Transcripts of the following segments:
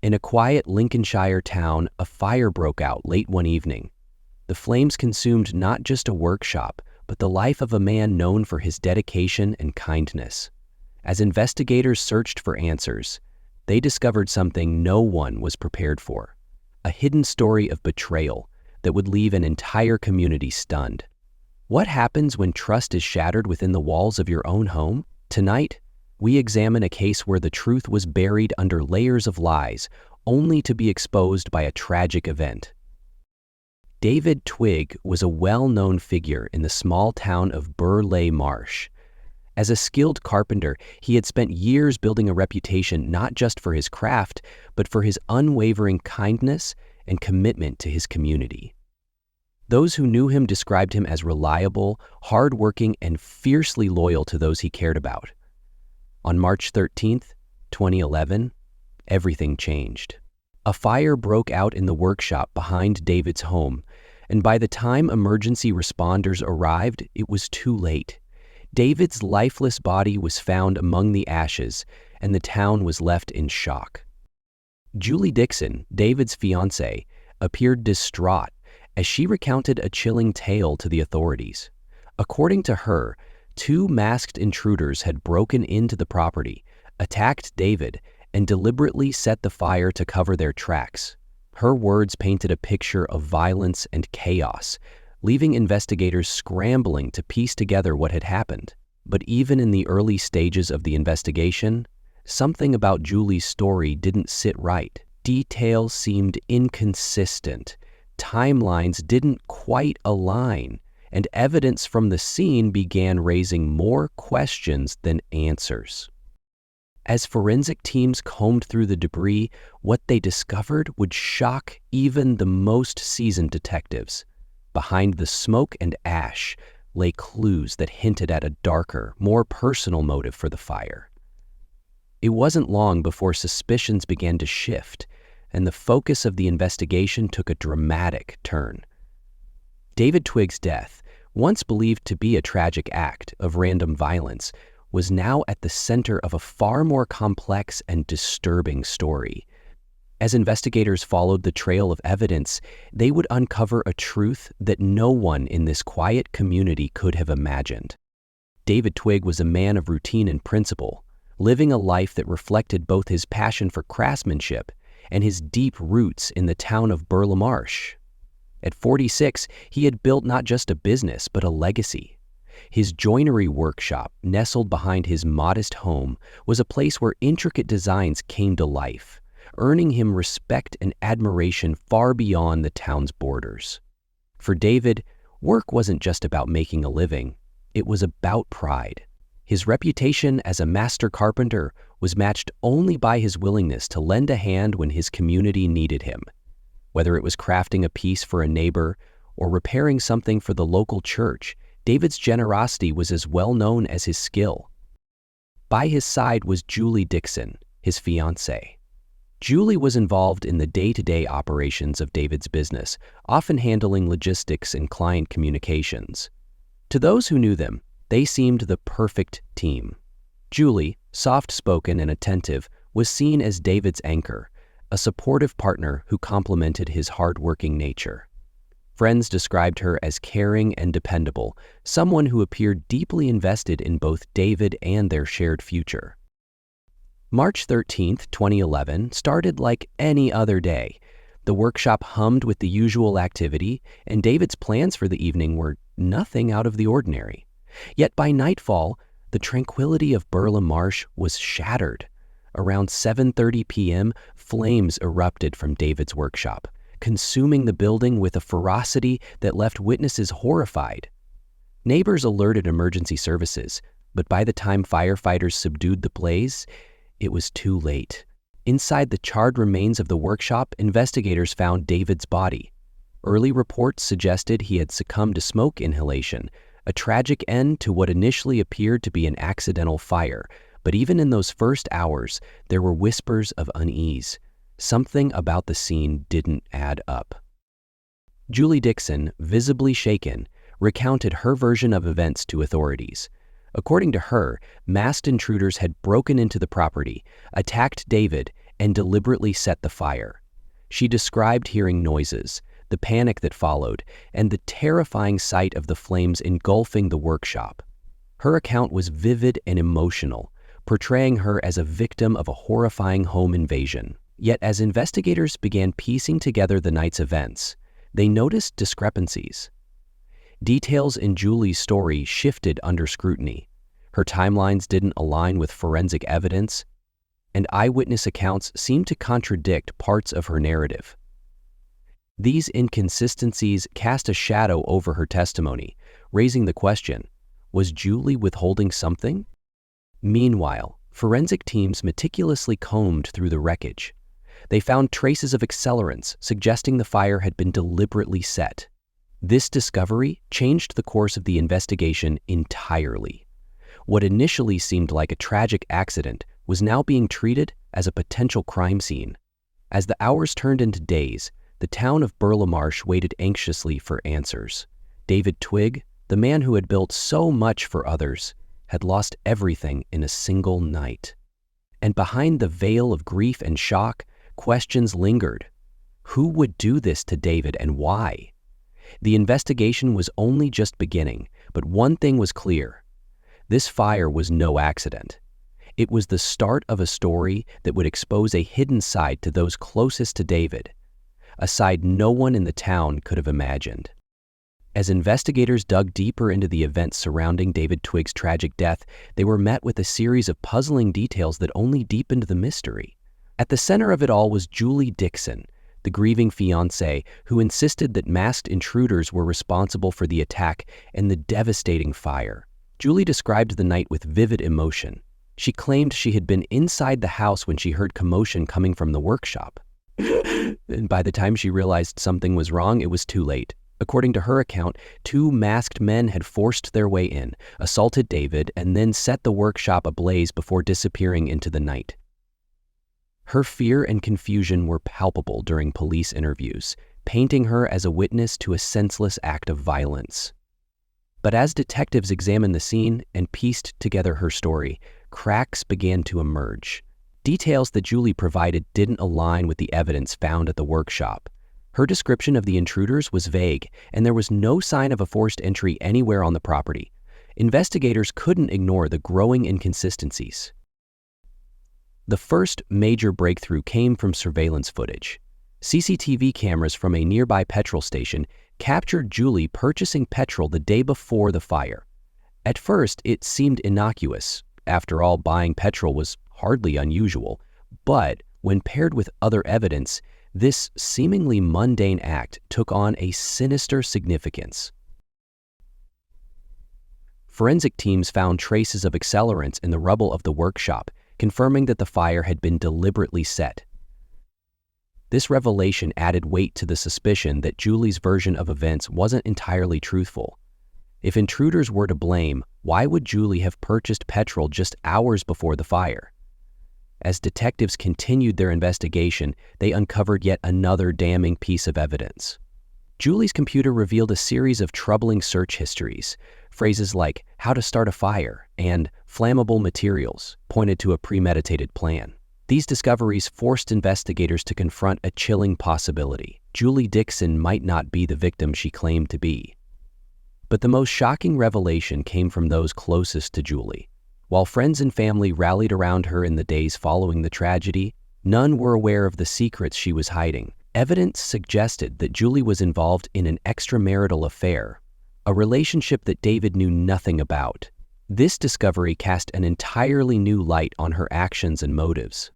In a quiet Lincolnshire town, a fire broke out late one evening. The flames consumed not just a workshop, but the life of a man known for his dedication and kindness. As investigators searched for answers, they discovered something no one was prepared for: a hidden story of betrayal that would leave an entire community stunned. What happens when trust is shattered within the walls of your own home? Tonight, we examine a case where the truth was buried under layers of lies, only to be exposed by a tragic event. David Twigg was a well-known figure in the small town of Burleigh Marsh. As a skilled carpenter, he had spent years building a reputation not just for his craft, but for his unwavering kindness and commitment to his community. Those who knew him described him as reliable, hardworking, and fiercely loyal to those he cared about. On March 13, 2011, everything changed. A fire broke out in the workshop behind David's home, and by the time emergency responders arrived, it was too late. David's lifeless body was found among the ashes, and the town was left in shock. Julie Dixon, David's fiancée, appeared distraught as she recounted a chilling tale to the authorities. According to her, 2 masked intruders had broken into the property, attacked David, and deliberately set the fire to cover their tracks. Her words painted a picture of violence and chaos, leaving investigators scrambling to piece together what had happened. But even in the early stages of the investigation, something about Julie's story didn't sit right. Details seemed inconsistent, timelines didn't quite align, and evidence from the scene began raising more questions than answers. As forensic teams combed through the debris, what they discovered would shock even the most seasoned detectives. Behind the smoke and ash lay clues that hinted at a darker, more personal motive for the fire. It wasn't long before suspicions began to shift, and the focus of the investigation took a dramatic turn. David Twigg's death, once believed to be a tragic act of random violence, was now at the center of a far more complex and disturbing story. As investigators followed the trail of evidence, they would uncover a truth that no one in this quiet community could have imagined. David Twigg was a man of routine and principle, living a life that reflected both his passion for craftsmanship and his deep roots in the town of Burleigh Marsh. At 46, he had built not just a business, but a legacy. His joinery workshop, nestled behind his modest home, was a place where intricate designs came to life, earning him respect and admiration far beyond the town's borders. For David, work wasn't just about making a living, it was about pride. His reputation as a master carpenter was matched only by his willingness to lend a hand when his community needed him. Whether it was crafting a piece for a neighbor or repairing something for the local church, David's generosity was as well known as his skill. By his side was Julie Dixon, his fiancée. Julie was involved in the day-to-day operations of David's business, often handling logistics and client communications. To those who knew them, they seemed the perfect team. Julie, soft-spoken and attentive, was seen as David's anchor, a supportive partner who complemented his hard-working nature. Friends described her as caring and dependable, someone who appeared deeply invested in both David and their shared future. March 13, 2011, started like any other day. The workshop hummed with the usual activity, and David's plans for the evening were nothing out of the ordinary. Yet by nightfall, the tranquility of Burleigh Marsh was shattered. Around 7:30 p.m., flames erupted from David's workshop, consuming the building with a ferocity that left witnesses horrified. Neighbors alerted emergency services, but by the time firefighters subdued the blaze, it was too late. Inside the charred remains of the workshop, investigators found David's body. Early reports suggested he had succumbed to smoke inhalation, a tragic end to what initially appeared to be an accidental fire. But even in those first hours, there were whispers of unease. Something about the scene didn't add up. Julie Dixon, visibly shaken, recounted her version of events to authorities. According to her, masked intruders had broken into the property, attacked David, and deliberately set the fire. She described hearing noises, the panic that followed, and the terrifying sight of the flames engulfing the workshop. Her account was vivid and emotional, portraying her as a victim of a horrifying home invasion. Yet as investigators began piecing together the night's events, they noticed discrepancies. Details in Julie's story shifted under scrutiny. Her timelines didn't align with forensic evidence, and eyewitness accounts seemed to contradict parts of her narrative. These inconsistencies cast a shadow over her testimony, raising the question, was Julie withholding something? Meanwhile, forensic teams meticulously combed through the wreckage. They found traces of accelerants, suggesting the fire had been deliberately set. This discovery changed the course of the investigation entirely. What initially seemed like a tragic accident was now being treated as a potential crime scene. As the hours turned into days, the town of Burla Marsh waited anxiously for answers. David Twigg, the man who had built so much for others, had lost everything in a single night. And behind the veil of grief and shock, questions lingered. Who would do this to David and why? The investigation was only just beginning, but one thing was clear. This fire was no accident. It was the start of a story that would expose a hidden side to those closest to David, a side no one in the town could have imagined. As investigators dug deeper into the events surrounding David Twigg's tragic death, they were met with a series of puzzling details that only deepened the mystery. At the center of it all was Julie Dixon, the grieving fiancée who insisted that masked intruders were responsible for the attack and the devastating fire. Julie described the night with vivid emotion. She claimed she had been inside the house when she heard commotion coming from the workshop. And by the time she realized something was wrong, it was too late. According to her account, 2 masked men had forced their way in, assaulted David, and then set the workshop ablaze before disappearing into the night. Her fear and confusion were palpable during police interviews, painting her as a witness to a senseless act of violence. But as detectives examined the scene and pieced together her story, cracks began to emerge. Details that Julie provided didn't align with the evidence found at the workshop. Her description of the intruders was vague, and there was no sign of a forced entry anywhere on the property. Investigators couldn't ignore the growing inconsistencies. The first major breakthrough came from surveillance footage. CCTV cameras from a nearby petrol station captured Julie purchasing petrol the day before the fire. At first, it seemed innocuous. After all, buying petrol was hardly unusual. But when paired with other evidence, this seemingly mundane act took on a sinister significance. Forensic teams found traces of accelerants in the rubble of the workshop, confirming that the fire had been deliberately set. This revelation added weight to the suspicion that Julie's version of events wasn't entirely truthful. If intruders were to blame, why would Julie have purchased petrol just hours before the fire? As detectives continued their investigation, they uncovered yet another damning piece of evidence. Julie's computer revealed a series of troubling search histories. Phrases like "how to start a fire" and "flammable materials" pointed to a premeditated plan. These discoveries forced investigators to confront a chilling possibility. Julie Dixon might not be the victim she claimed to be. But the most shocking revelation came from those closest to Julie. While friends and family rallied around her in the days following the tragedy, none were aware of the secrets she was hiding. Evidence suggested that Julie was involved in an extramarital affair, a relationship that David knew nothing about. This discovery cast an entirely new light on her actions and motives.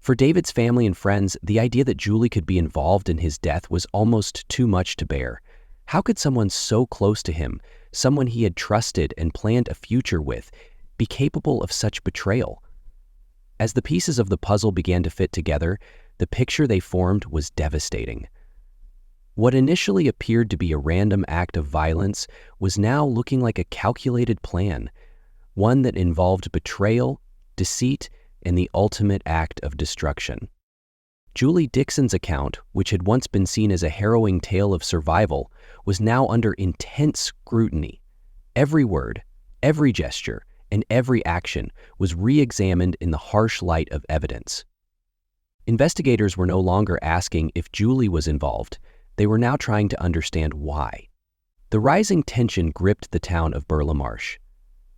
For David's family and friends, the idea that Julie could be involved in his death was almost too much to bear. How could someone so close to him, someone he had trusted and planned a future with, be capable of such betrayal? As the pieces of the puzzle began to fit together, the picture they formed was devastating. What initially appeared to be a random act of violence was now looking like a calculated plan, one that involved betrayal, deceit, and the ultimate act of destruction. Julie Dixon's account, which had once been seen as a harrowing tale of survival, was now under intense scrutiny. Every word, every gesture, and every action was re-examined in the harsh light of evidence. Investigators were no longer asking if Julie was involved. They were now trying to understand why. The rising tension gripped the town of Burlemarsh.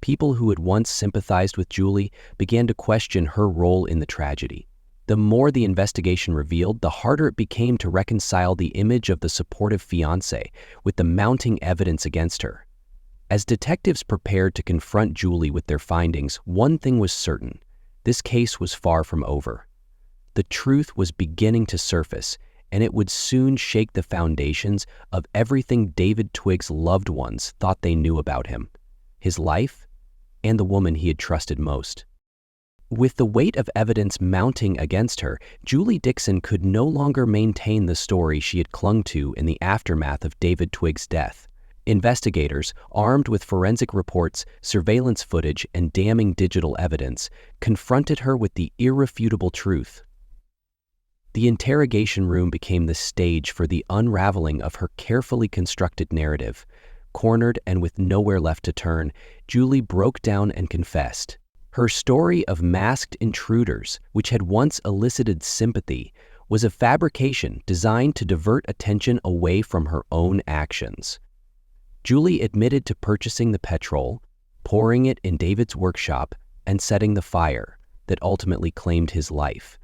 People who had once sympathized with Julie began to question her role in the tragedy. The more the investigation revealed, the harder it became to reconcile the image of the supportive fiancé with the mounting evidence against her. As detectives prepared to confront Julie with their findings, one thing was certain: this case was far from over. The truth was beginning to surface, and it would soon shake the foundations of everything David Twig's loved ones thought they knew about him, his life, and the woman he had trusted most. With the weight of evidence mounting against her, Julie Dixon could no longer maintain the story she had clung to in the aftermath of David Twig's death. Investigators, armed with forensic reports, surveillance footage, and damning digital evidence, confronted her with the irrefutable truth. The interrogation room became the stage for the unraveling of her carefully constructed narrative. Cornered and with nowhere left to turn, Julie broke down and confessed. Her story of masked intruders, which had once elicited sympathy, was a fabrication designed to divert attention away from her own actions. Julie admitted to purchasing the petrol, pouring it in David's workshop, and setting the fire that ultimately claimed his life.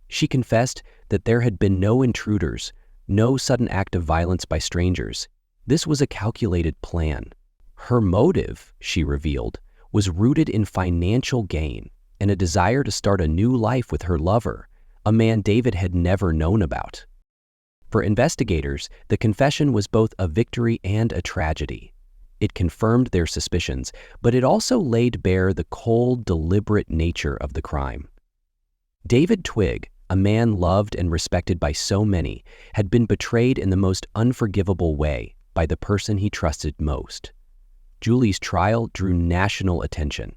She confessed that there had been no intruders, no sudden act of violence by strangers. This was a calculated plan. Her motive, she revealed, was rooted in financial gain and a desire to start a new life with her lover, a man David had never known about. For investigators, the confession was both a victory and a tragedy. It confirmed their suspicions, but it also laid bare the cold, deliberate nature of the crime. David Twig, a man loved and respected by so many, had been betrayed in the most unforgivable way by the person he trusted most. Julie's trial drew national attention.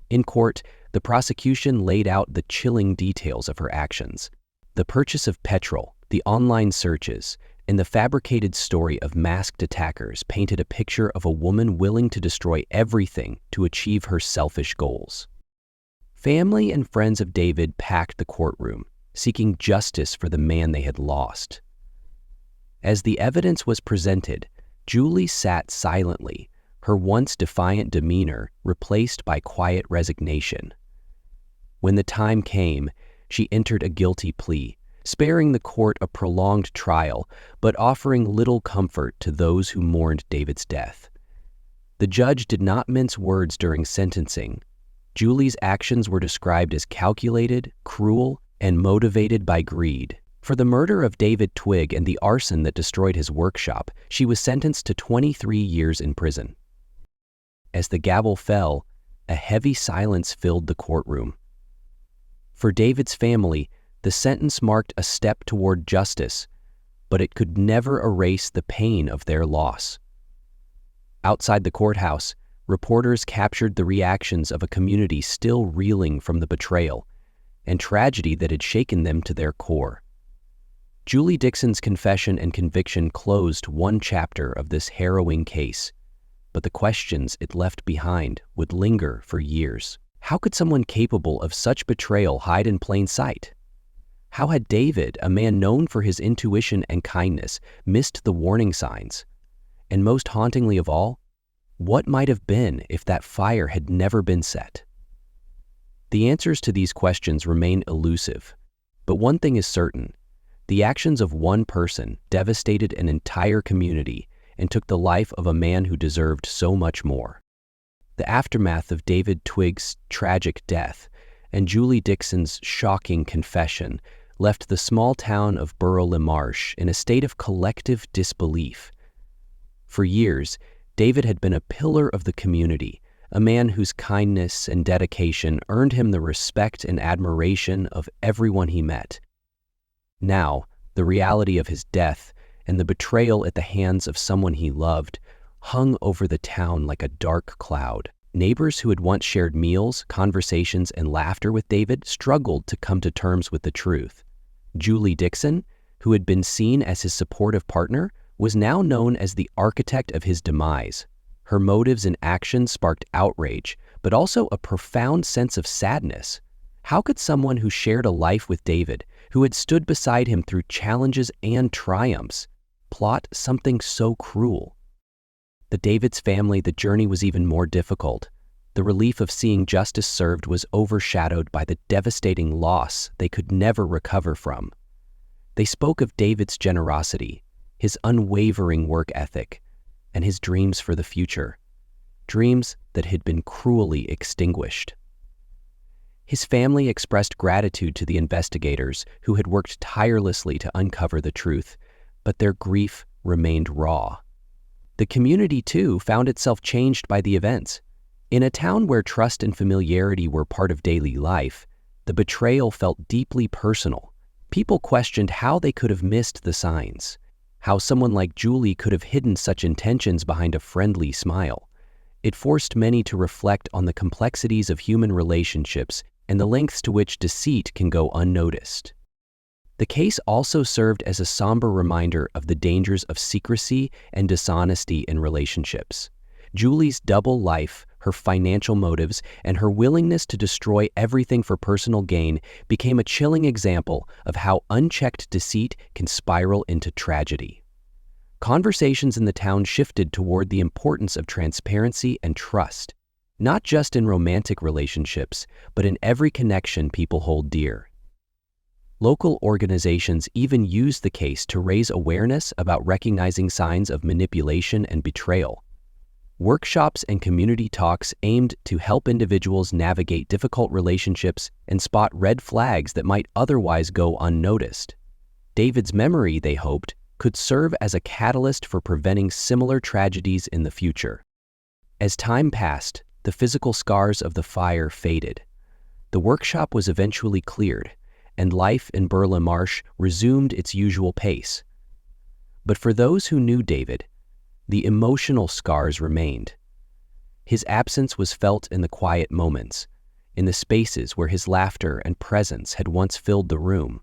In court, the prosecution laid out the chilling details of her actions. The purchase of petrol, the online searches, and the fabricated story of masked attackers painted a picture of a woman willing to destroy everything to achieve her selfish goals. Family and friends of David packed the courtroom, seeking justice for the man they had lost. As the evidence was presented, Julie sat silently, her once defiant demeanor replaced by quiet resignation. When the time came, she entered a guilty plea, sparing the court a prolonged trial, but offering little comfort to those who mourned David's death. The judge did not mince words during sentencing. Julie's actions were described as calculated, cruel, and motivated by greed. For the murder of David Twig and the arson that destroyed his workshop, she was sentenced to 23 years in prison. As the gavel fell, a heavy silence filled the courtroom. For David's family, the sentence marked a step toward justice, but it could never erase the pain of their loss. Outside the courthouse, reporters captured the reactions of a community still reeling from the betrayal and tragedy that had shaken them to their core. Julie Dixon's confession and conviction closed one chapter of this harrowing case, but the questions it left behind would linger for years. How could someone capable of such betrayal hide in plain sight? How had David, a man known for his intuition and kindness, missed the warning signs? And most hauntingly of all, what might have been if that fire had never been set? The answers to these questions remain elusive, but one thing is certain: the actions of one person devastated an entire community and took the life of a man who deserved so much more. The aftermath of David Twig's tragic death and Julie Dixon's shocking confession left the small town of Burlemarsh in a state of collective disbelief. For years, David had been a pillar of the community, a man whose kindness and dedication earned him the respect and admiration of everyone he met. Now, the reality of his death and the betrayal at the hands of someone he loved hung over the town like a dark cloud. Neighbors who had once shared meals, conversations, and laughter with David struggled to come to terms with the truth. Julie Dixon, who had been seen as his supportive partner, was now known as the architect of his demise. Her motives and actions sparked outrage, but also a profound sense of sadness. How could someone who shared a life with David, who had stood beside him through challenges and triumphs, plot something so cruel? The David's family, the journey was even more difficult. The relief of seeing justice served was overshadowed by the devastating loss they could never recover from. They spoke of David's generosity, his unwavering work ethic, and his dreams for the future, dreams that had been cruelly extinguished. His family expressed gratitude to the investigators who had worked tirelessly to uncover the truth, but their grief remained raw. The community, too, found itself changed by the events. In a town where trust and familiarity were part of daily life, the betrayal felt deeply personal. People questioned how they could have missed the signs, how someone like Julie could have hidden such intentions behind a friendly smile. It forced many to reflect on the complexities of human relationships and the lengths to which deceit can go unnoticed. The case also served as a somber reminder of the dangers of secrecy and dishonesty in relationships. Julie's double life, her financial motives, and her willingness to destroy everything for personal gain became a chilling example of how unchecked deceit can spiral into tragedy. Conversations in the town shifted toward the importance of transparency and trust, not just in romantic relationships, but in every connection people hold dear. Local organizations even used the case to raise awareness about recognizing signs of manipulation and betrayal. Workshops and community talks aimed to help individuals navigate difficult relationships and spot red flags that might otherwise go unnoticed. David's memory, they hoped, could serve as a catalyst for preventing similar tragedies in the future. As time passed, the physical scars of the fire faded. The workshop was eventually cleared, and life in Burla Marsh resumed its usual pace. But for those who knew David, the emotional scars remained. His absence was felt in the quiet moments, in the spaces where his laughter and presence had once filled the room.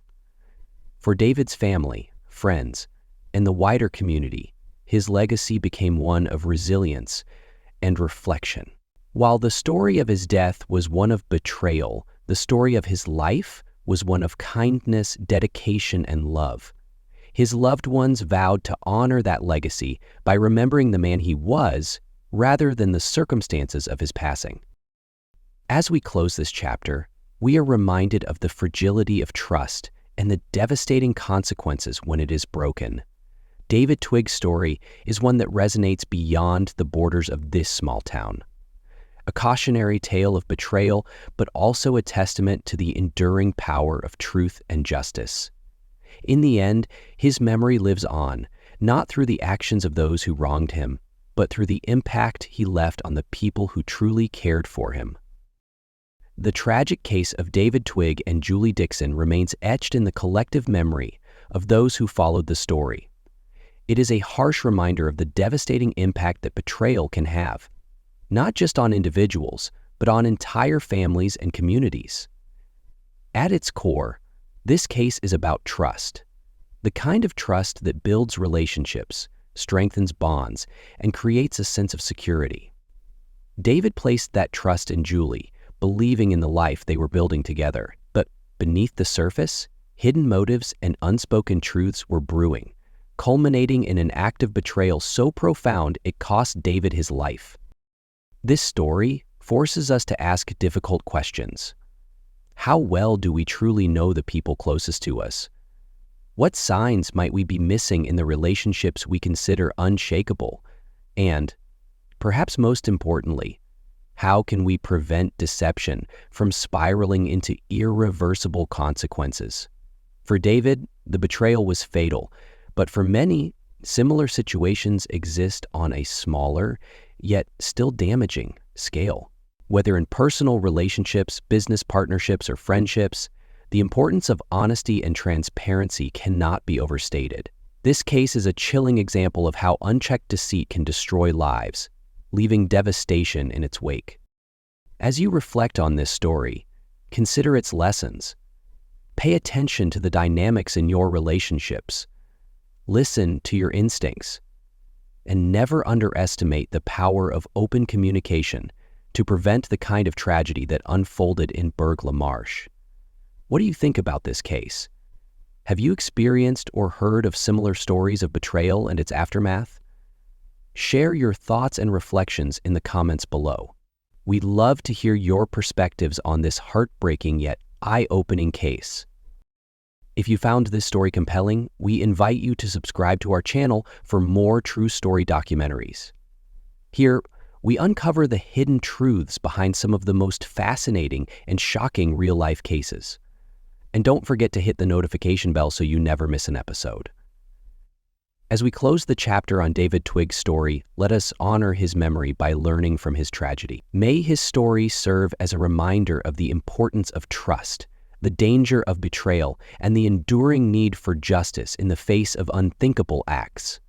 For David's family, friends, and the wider community, his legacy became one of resilience and reflection. While the story of his death was one of betrayal, the story of his life was one of kindness, dedication, and love. His loved ones vowed to honor that legacy by remembering the man he was rather than the circumstances of his passing. As we close this chapter, we are reminded of the fragility of trust and the devastating consequences when it is broken. David Twig's story is one that resonates beyond the borders of this small town. A cautionary tale of betrayal, but also a testament to the enduring power of truth and justice. In the end, his memory lives on, not through the actions of those who wronged him, but through the impact he left on the people who truly cared for him. The tragic case of David Twig and Julie Dixon remains etched in the collective memory of those who followed the story. It is a harsh reminder of the devastating impact that betrayal can have, not just on individuals, but on entire families and communities. At its core, this case is about trust, the kind of trust that builds relationships, strengthens bonds, and creates a sense of security. David placed that trust in Julie, believing in the life they were building together. But beneath the surface, hidden motives and unspoken truths were brewing, culminating in an act of betrayal so profound it cost David his life. This story forces us to ask difficult questions. How well do we truly know the people closest to us? What signs might we be missing in the relationships we consider unshakable? And, perhaps most importantly, how can we prevent deception from spiraling into irreversible consequences? For David, the betrayal was fatal, but for many, similar situations exist on a smaller, yet still damaging scale. Whether in personal relationships, business partnerships, or friendships, the importance of honesty and transparency cannot be overstated. This case is a chilling example of how unchecked deceit can destroy lives, leaving devastation in its wake. As you reflect on this story, consider its lessons. Pay attention to the dynamics in your relationships. Listen to your instincts. And never underestimate the power of open communication to prevent the kind of tragedy that unfolded in Burla Marsh. What do you think about this case? Have you experienced or heard of similar stories of betrayal and its aftermath? Share your thoughts and reflections in the comments below. We'd love to hear your perspectives on this heartbreaking yet eye-opening case. If you found this story compelling, we invite you to subscribe to our channel for more true story documentaries. Here, we uncover the hidden truths behind some of the most fascinating and shocking real-life cases. And don't forget to hit the notification bell so you never miss an episode. As we close the chapter on David Twigg's story, let us honor his memory by learning from his tragedy. May his story serve as a reminder of the importance of trust, the danger of betrayal, and the enduring need for justice in the face of unthinkable acts.